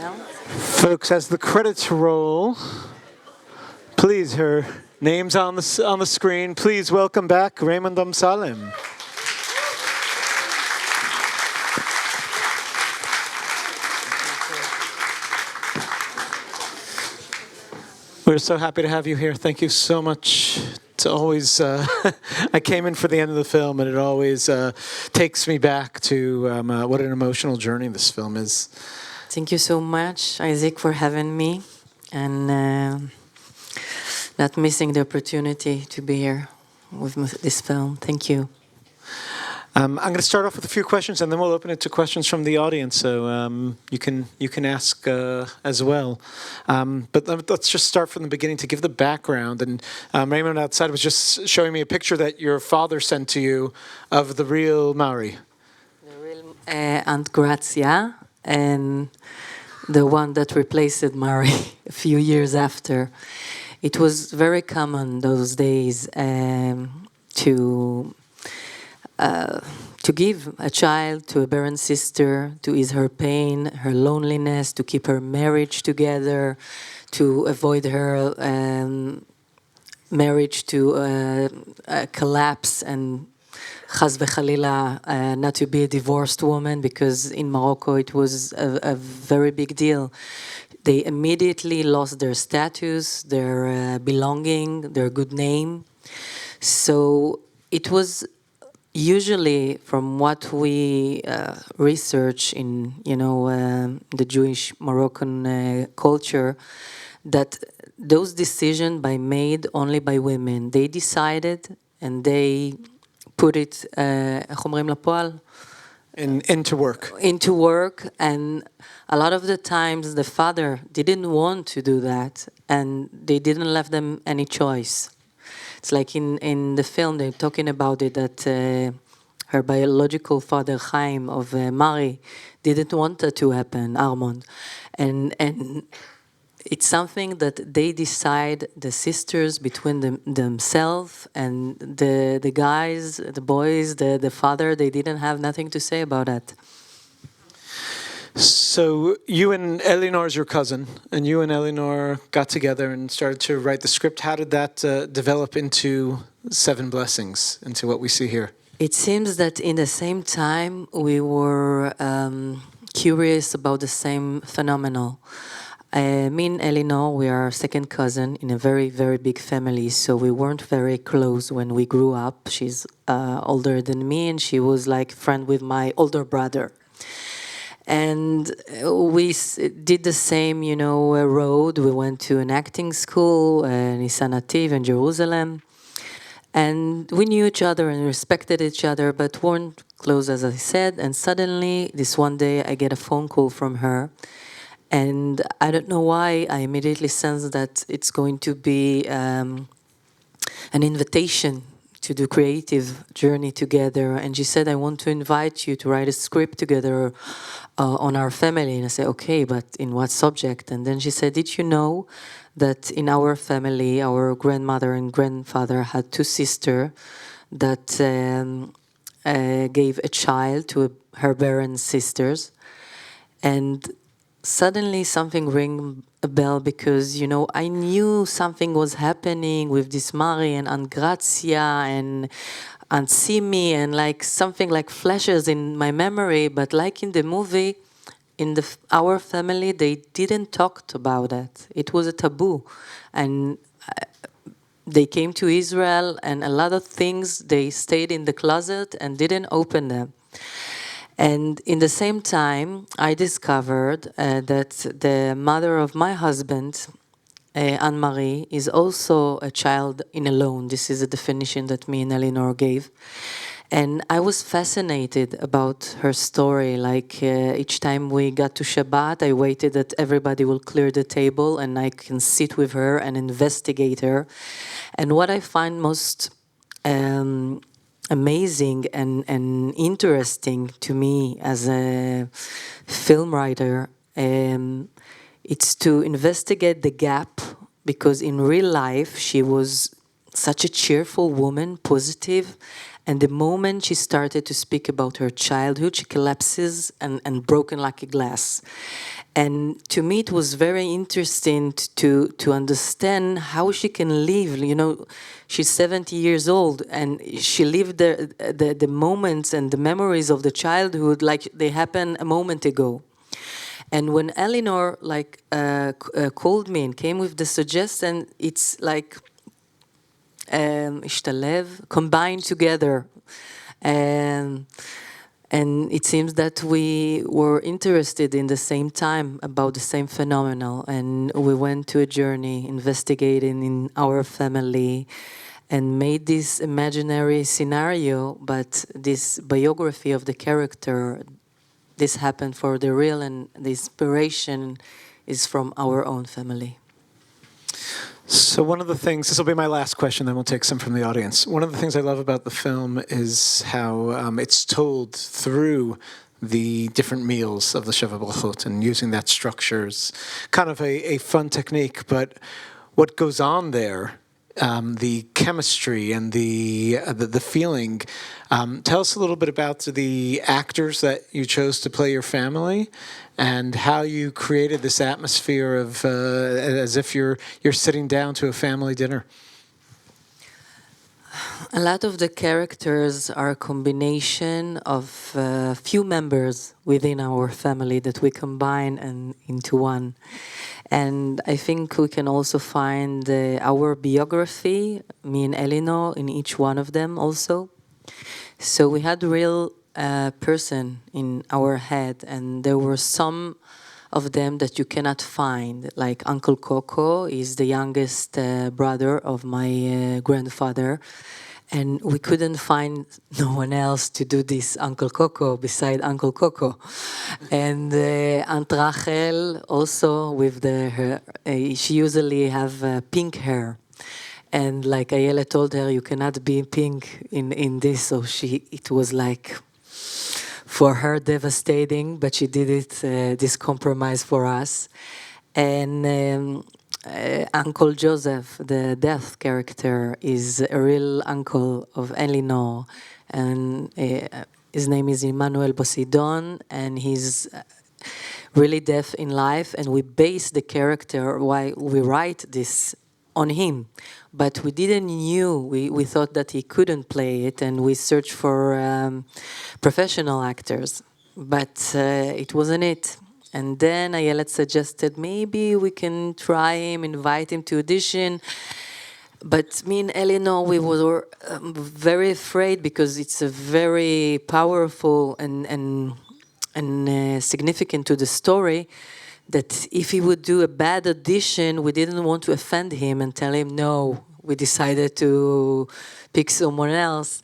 Folks, as the credits roll, please, her name's on the screen. Please welcome back Reymonde Amsellem. We're so happy to have you here. Thank you so much. It's always, I came in for the end of the film, and it always takes me back to what an emotional journey this film is. Thank you so much, Isaac, for having me, and not missing the opportunity to be here with this film. Thank you. I'm going to start off with a few questions, and then we'll open it to questions from the audience, so you can ask as well. But let's just start from the beginning to give the background. And Reymonde outside was just showing me a picture that your father sent to you of the real Mari. The real Aunt Grazia, and the one that replaced Mari a few years after. It was very common those days to give a child to a barren sister, to ease her pain, her loneliness, to keep her marriage together, to avoid her marriage to collapse and chas v'chalila, not to be a divorced woman, because in Morocco it was a very big deal. They immediately lost their status, their belonging, their good name. So it was usually, from what we research in, the Jewish Moroccan culture, that those decisions made only by women. They decided and they put it, into work. Into work, and a lot of the times the father didn't want to do that, and they didn't leave them any choice. It's like in the film, they're talking about it, that her biological father, Chaim, of Mari, didn't want that to happen, Armand. And it's something that they decide, the sisters, between themselves, and the guys, the boys, the father, they didn't have nothing to say about that. So you and Eleanor's your cousin, and you and Eleanor got together and started to write the script. How did that develop into 7 Blessings, into what we see here? It seems that in the same time we were curious about the same phenomenon. Me and Eleanor, we are second cousin in a very, very big family, so we weren't very close when we grew up. She's older than me, and she was like friend with my older brother. And we did the same, road. We went to an acting school, Nisan Nativ in Jerusalem. And we knew each other and respected each other, but weren't close, as I said. And suddenly, this one day, I get a phone call from her. And I don't know why, I immediately sensed that it's going to be an invitation to do creative journey together. And she said, I want to invite you to write a script together on our family. And I said, okay, but in what subject? And then she said, did you know that in our family, our grandmother and grandfather had 2 sisters that gave a child to her barren sisters? And suddenly something rang a bell, because, I knew something was happening with this Mari and Aunt Grazia and Aunt Simi, and like something like flashes in my memory, but like in the movie, in our family, they didn't talk about it. It was a taboo. And they came to Israel, and a lot of things, they stayed in the closet and didn't open them. And in the same time, I discovered that the mother of my husband, Anne-Marie, is also a child in alone. This is a definition that me and Eleanor gave. And I was fascinated about her story. Like each time we got to Shabbat, I waited that everybody will clear the table and I can sit with her and investigate her. And what I find most amazing and interesting to me as a film writer, it's to investigate the gap, because in real life she was such a cheerful woman, positive, And the moment she started to speak about her childhood, she collapses and broken like a glass. And to me, it was very interesting to understand how she can live. You know, she's 70 years old, and she lived the moments and the memories of the childhood like they happened a moment ago. And when Eleanor called me and came with the suggestion, it's like השתלב, combined together. And it seems that we were interested in the same time about the same phenomenon, and we went to a journey investigating in our family and made this imaginary scenario, but this biography of the character, this happened for the real, and the inspiration is from our own family. So one of the things, this will be my last question, then we'll take some from the audience. One of the things I love about the film is how it's told through the different meals of the Sheva Brachot, and using that structure is kind of a fun technique, but what goes on there, the chemistry and the feeling. Tell us a little bit about the actors that you chose to play your family, and how you created this atmosphere of as if you're sitting down to a family dinner. A lot of the characters are a combination of few members within our family that we combine into one. And I think we can also find our biography, me and Eleanor, in each one of them also. So we had a real person in our head, and there were some of them that you cannot find, like Uncle Coco is the youngest brother of my grandfather, and we couldn't find no one else to do this Uncle Coco beside Uncle Coco. And Aunt Rachel also with she usually have pink hair. And like Ayala told her, you cannot be pink in this, so it was like, for her, devastating, but she did it, this compromise for us. And Uncle Joseph, the death character, is a real uncle of Eleanor, and his name is Emmanuel Poseidon, and he's really deaf in life, and we base the character, why we write this, on him. But we didn't knew, we thought that he couldn't play it, and we searched for professional actors, but it wasn't it. And then Ayelet suggested maybe we can try him, invite him to audition. But me and Eleanor, we were very afraid, because it's a very powerful and significant to the story, that if he would do a bad audition, we didn't want to offend him and tell him, no, we decided to pick someone else.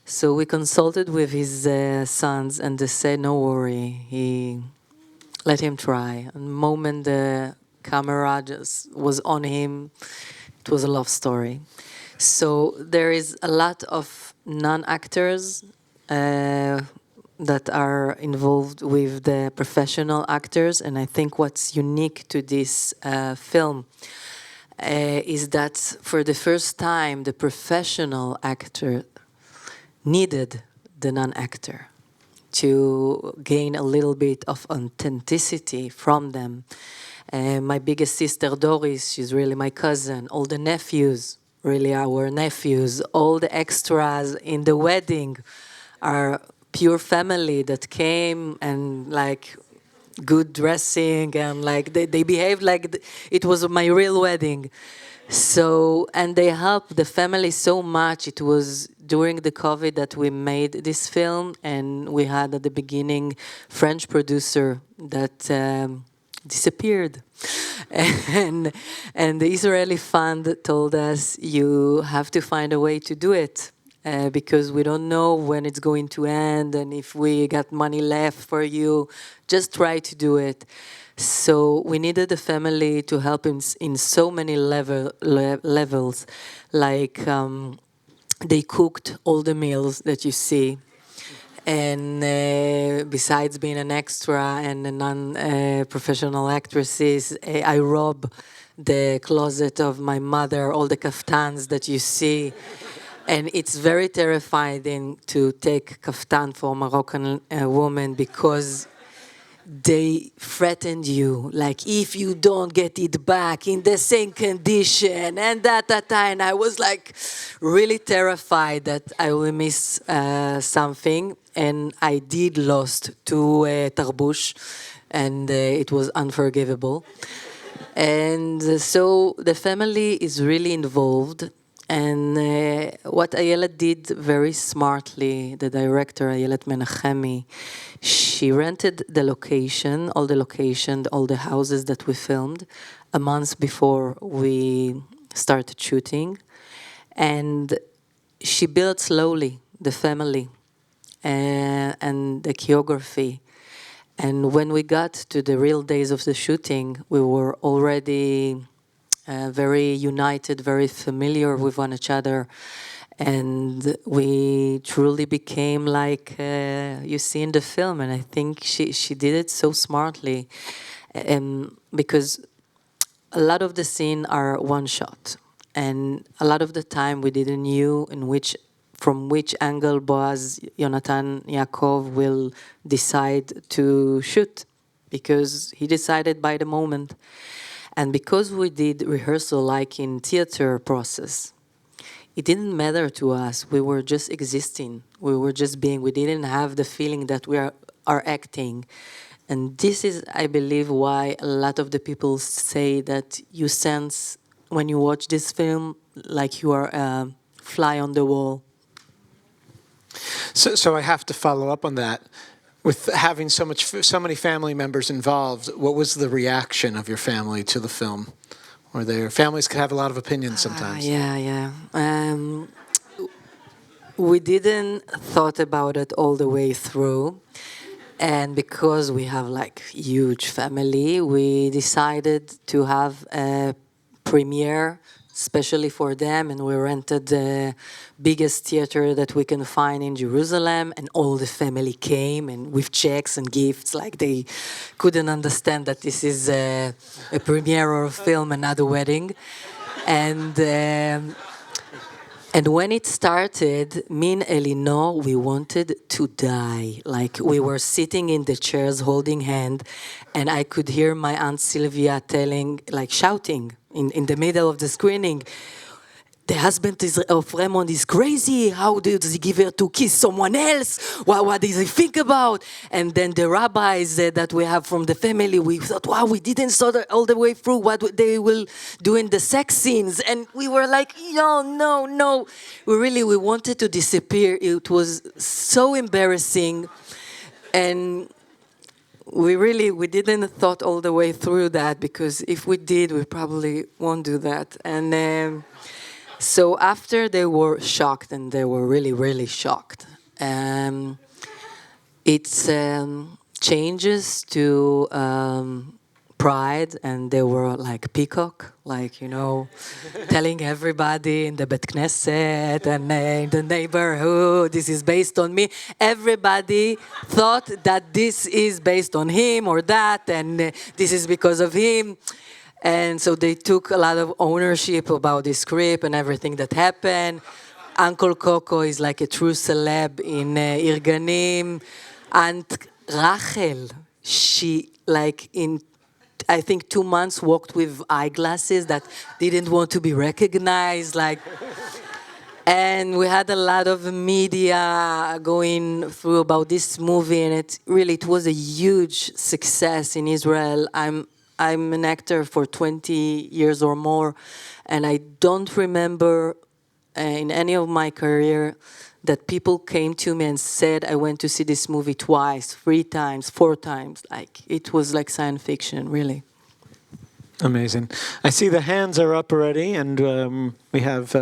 So we consulted with his sons, and they said, no worry, let him try. And the moment the camera just was on him, it was a love story. So there is a lot of non-actors that are involved with the professional actors, and I think what's unique to this film is that for the first time the professional actor needed the non-actor to gain a little bit of authenticity from them. My biggest sister Doris, she's really my cousin. All the nephews, really our nephews. All the extras in the wedding are pure family that came, and like good dressing, and like they behaved like it was my real wedding. So, and they helped the family so much. It was during the COVID that we made this film, and we had at the beginning French producer that disappeared. And the Israeli fund told us, you have to find a way to do it. Because we don't know when it's going to end, and if we got money left for you, just try to do it. So we needed the family to help in so many levels. Like they cooked all the meals that you see. And besides being an extra and a non-professional actresses, I rob the closet of my mother, all the kaftans that you see. And it's very terrifying to take kaftan for a Moroccan woman because they threatened you, like, if you don't get it back in the same condition, and and I was like really terrified that I will miss something, and I did lost to Tarbush, and it was unforgivable. And so the family is really involved. And what Ayelet did very smartly, the director, Ayelet Menachemi, she rented the location, all the houses that we filmed, a month before we started shooting. And she built slowly the family and the choreography. And when we got to the real days of the shooting, we were already very united, very familiar with one another, and we truly became like you see in the film. And I think she did it so smartly, because a lot of the scene are one shot, and a lot of the time we didn't knew from which angle Boaz, Yonatan, Yaakov will decide to shoot, because he decided by the moment. And because we did rehearsal like in theater process, it didn't matter to us. We were just existing. We were just being. We didn't have the feeling that we are acting. And this is, I believe, why a lot of the people say that you sense when you watch this film like you are a fly on the wall. So I have to follow up on that. With having so many family members involved, what was the reaction of your family to the film? Or their families could have a lot of opinions sometimes. Yeah. We didn't thought about it all the way through. And because we have like huge family, we decided to have a premiere especially for them, and we rented the biggest theater that we can find in Jerusalem, and all the family came, and with checks and gifts, like they couldn't understand that this is a premiere or a film and not a wedding. And when it started, me and Elinor, we wanted to die. Like, we were sitting in the chairs holding hand, and I could hear my Aunt Sylvia shouting in the middle of the screening, the husband of Reymonde is crazy. How does he give her to kiss someone else? What does he think about? And then the rabbis that we have from the family, we thought, wow, we didn't saw all the way through what they will do in the sex scenes. And we were like, no. We wanted to disappear. It was so embarrassing. And we didn't thought all the way through that, because if we did, we probably won't do that. And so after they were shocked, and they were really, really shocked, it changes to pride, and they were like peacock, telling everybody in the Bet Knesset and in the neighborhood, this is based on me. Everybody thought that this is based on him or that, and this is because of him. And so they took a lot of ownership about this script and everything that happened. Uncle Coco is like a true celeb in Irganim. Aunt Rachel, she in I think 2 months walked with eyeglasses that didn't want to be recognized. And we had a lot of media going through about this movie, and it was a huge success in Israel. I'm an actor for 20 years or more, and I don't remember in any of my career that people came to me and said, I went to see this movie twice, 3 times, 4 times. It was like science fiction, really. Amazing. I see the hands are up already, and we have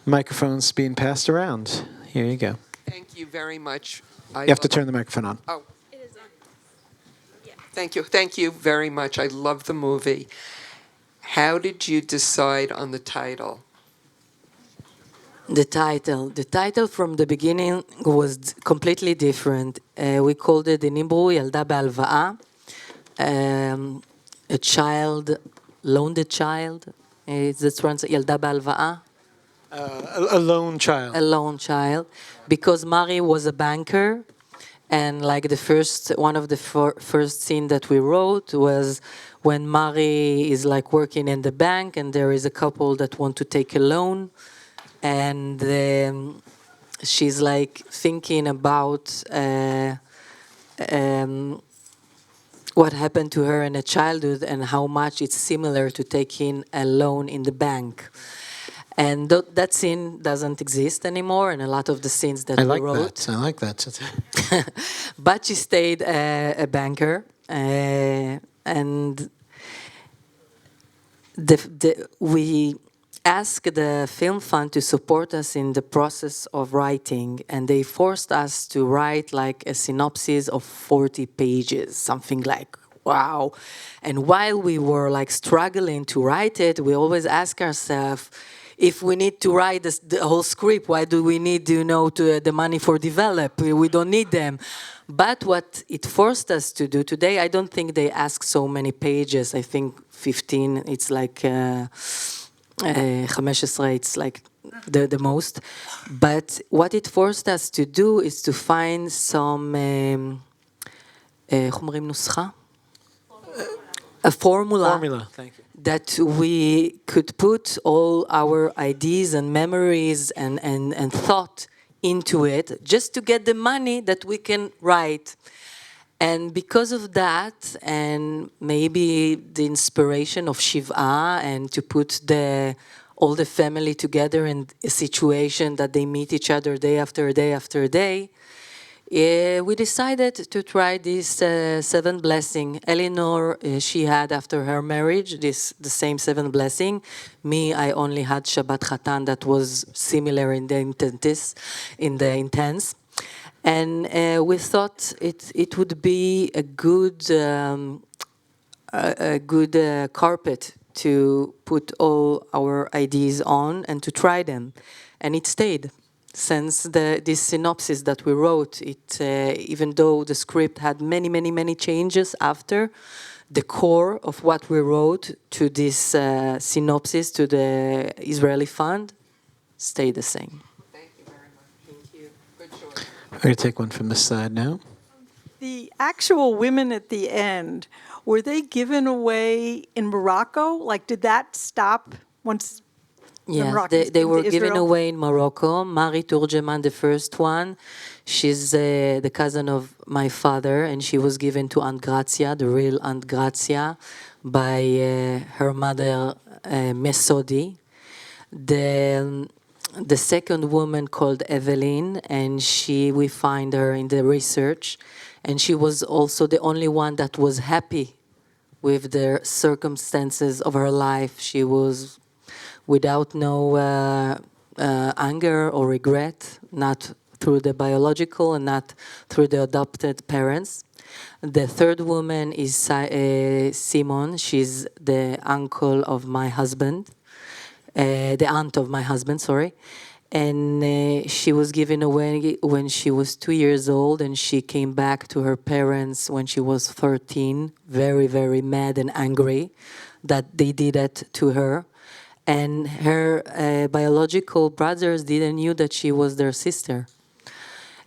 microphones being passed around. Here you go. Thank you very much. You have to turn the microphone on. Oh. It is on. Yeah. Thank you. Thank you very much. I love the movie. How did you decide on the title? The title from the beginning was completely different. We called it in Hebrew Yalda Be'alva'a, a loaned child. It's the translation Yalda Be'alva'a. A lone child. A lone child, because Mari was a banker, and like one of the first scene that we wrote was when Mari is like working in the bank, and there is a couple that want to take a loan, and she's like thinking about what happened to her in her childhood and how much it's similar to taking a loan in the bank. And that scene doesn't exist anymore, and a lot of the scenes that we wrote. I like that. But she stayed a banker, and we asked the film fund to support us in the process of writing, and they forced us to write like a synopsis of 40 pages, something like, wow. And while we were like struggling to write it, we always ask ourselves, if we need to write the whole script, why do we need, the money for develop? We don't need them. But what it forced us to do today, I don't think they ask so many pages. I think 15, it's like 15, it's like the most. But what it forced us to do is to find some, איך אומרים נוסחה? A formula. Thank you. That we could put all our ideas and memories and thought into it just to get the money that we can write. And because of that, and maybe the inspiration of Shiva, and to put all the family together in a situation that they meet each other day after day after day, we decided to try this 7 blessing. Eleanor, she had after her marriage the same 7 blessing. Me, I only had Shabbat Chatan that was similar in the intents. And we thought it would be a good carpet to put all our ideas on and to try them, and it stayed. Since this synopsis that we wrote, even though the script had many changes after, the core of what we wrote to this synopsis to the Israeli fund stayed the same. Thank you very much. Thank you. Good choice. I'm going to take one from this side now. The actual women at the end, were they given away in Morocco? Like, did that stop once? Yes, they were given away in Morocco. Mari Turgeman, the first one, she's the cousin of my father, and she was given to Aunt Grazia, the real Aunt Grazia, by her mother, Mesodi. The second woman called Evelyn, and we find her in the research, and she was also the only one that was happy with the circumstances of her life. She was without no anger or regret, not through the biological and not through the adopted parents. The third woman is Simon. She's the uncle of my husband, the aunt of my husband, sorry. And she was given away when she was 2 years old, and she came back to her parents when she was 13, very, very mad and angry that they did that to her. And her biological brothers didn't knew that she was their sister.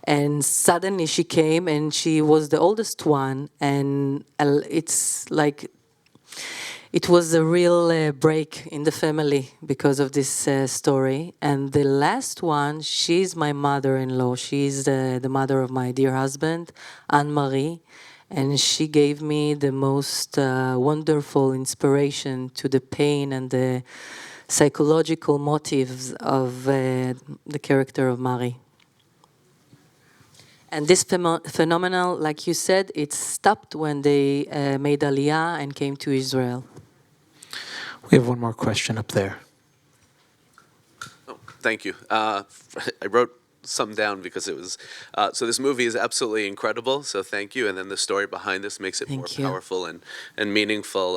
And suddenly she came, and she was the oldest one. And it's like, it was a real break in the family because of this story. And the last one, she's my mother-in-law. She's the mother of my dear husband, Anne-Marie. And she gave me the most wonderful inspiration to the pain and the psychological motives of the character of Mari. And this phenomenon, like you said, it stopped when they made Aliyah and came to Israel. We have one more question up there. Oh, thank you. I wrote some down because it was so this movie is absolutely incredible, so thank you, and then the story behind this makes it more powerful and meaningful,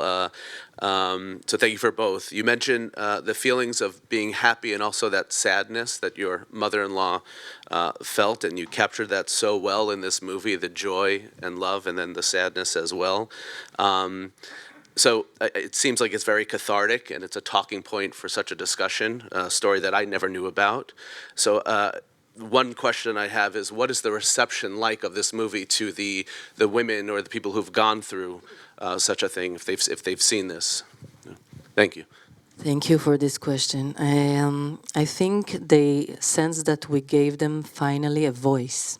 so thank you for both. You mentioned the feelings of being happy and also that sadness that your mother-in-law felt, and you captured that so well in this movie, the joy and love and then the sadness as well. So it seems like it's very cathartic, and it's a talking point for such a discussion, a story that I never knew about. So one question I have is, what is the reception like of this movie to the women or the people who've gone through such a thing, if they've seen this? Thank you. Thank you for this question. I think they sense that we gave them finally a voice.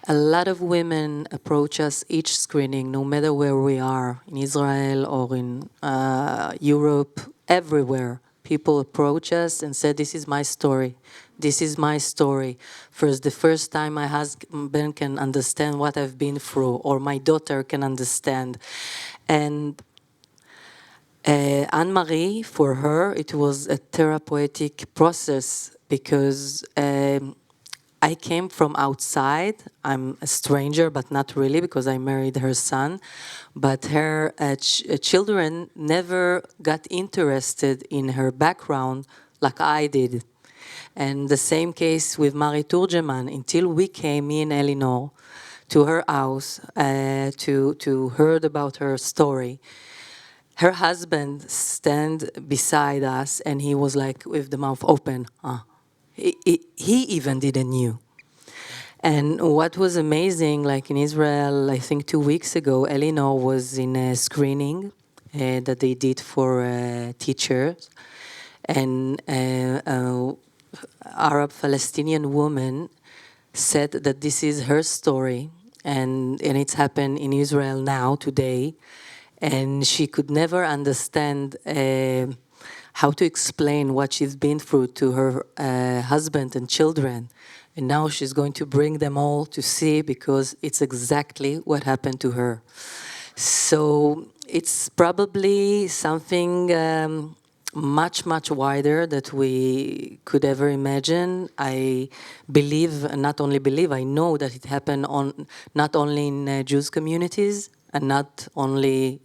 A lot of women approach us each screening, no matter where we are, in Israel or in Europe, everywhere. People approach us and say, this is my story. This is my story. The first time my husband can understand what I've been through, or my daughter can understand. And Anne-Marie, for her, it was a therapeutic process because I came from outside. I'm a stranger, but not really, because I married her son. But her children never got interested in her background like I did. And the same case with Marie Turgeman. Until we came in Eleanor to her house to heard about her story, her husband stand beside us, and he was like with the mouth open. He even didn't knew. And what was amazing, like in Israel, I think 2 weeks ago, Eleanor was in a screening that they did for teachers. And Arab Palestinian woman said that this is her story, and it's happened in Israel now, today. And she could never understand how to explain what she's been through to her husband and children. And now she's going to bring them all to see, because it's exactly what happened to her. So it's probably something much, much wider that we could ever imagine. I believe, and not only believe, I know that it happened not only in Jewish communities, and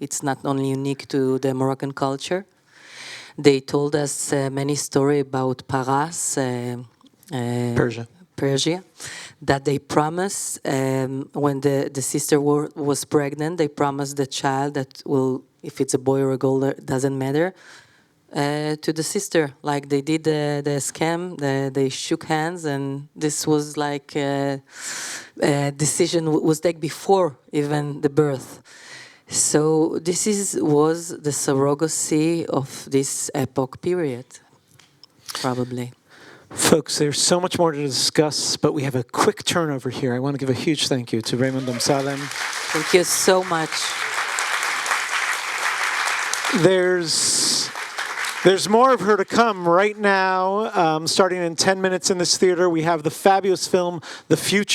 it's not only unique to the Moroccan culture. They told us many stories about Paras, Persia, that they promised when the sister was pregnant, they promised the child that if it's a boy or a girl, doesn't matter, to the sister. Like they did the scam, they shook hands, and this was like a decision was taken before even the birth. So this was the surrogacy of this epoch period, probably. Folks, there's so much more to discuss, but we have a quick turnover here. I want to give a huge thank you to Reymonde Amsellem. Thank you so much. There's more of her to come right now. Starting in 10 minutes in this theater, we have the fabulous film, The Future.